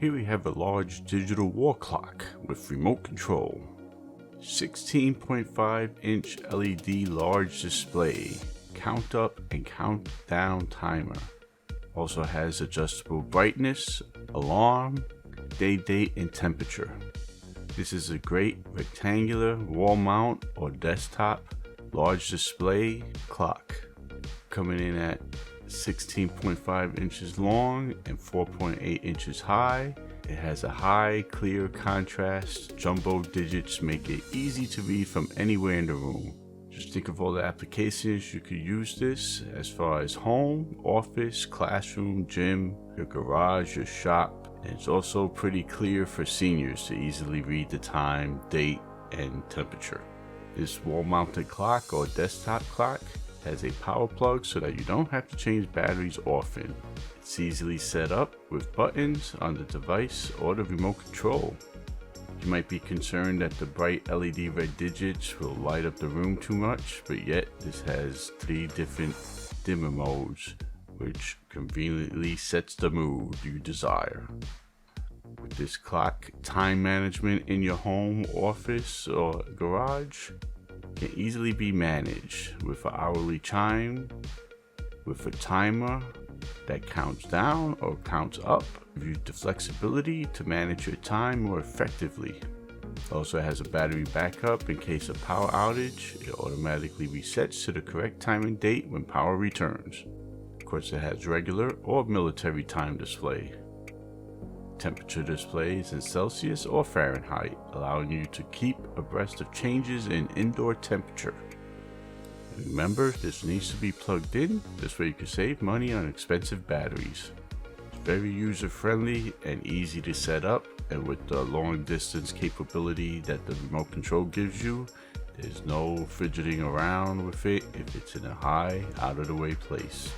Here we have a large digital wall clock with remote control. 16.5-inch LED large display, count up and count down timer. Also has adjustable brightness, alarm, day, date, and temperature. This is a great rectangular wall mount or desktop large display clock, coming in at 16.5 inches long and 4.8 inches high. It has a high, clear contrast. Jumbo digits make it easy to read from anywhere in the room. Just think of all the applications you could use this, as far as home, office, classroom, gym, your garage, your shop. And it's also pretty clear for seniors to easily read the time, date, and temperature. This wall-mounted clock or desktop clock has a power plug so that you don't have to change batteries often. It's easily set up with buttons on the device or the remote control. You might be concerned that the bright LED red digits will light up the room too much, but yet this has 3 different dimmer modes, which conveniently sets the mood you desire. With this clock, time management in your home, office, or garage can easily be managed with an hourly chime, with a timer that counts down or counts up. Gives you the flexibility to manage your time more effectively. It also has a battery backup in case of power outage. It automatically resets to the correct time and date when power returns. Of course, it has regular or military time display. Temperature displays in Celsius or Fahrenheit, allowing you to keep abreast of changes in indoor temperature. Remember, this needs to be plugged in. This way you can save money on expensive batteries. It's very user-friendly and easy to set up, and with the long distance capability that the remote control gives you, there's no fidgeting around with it if it's in a high, out of the way place.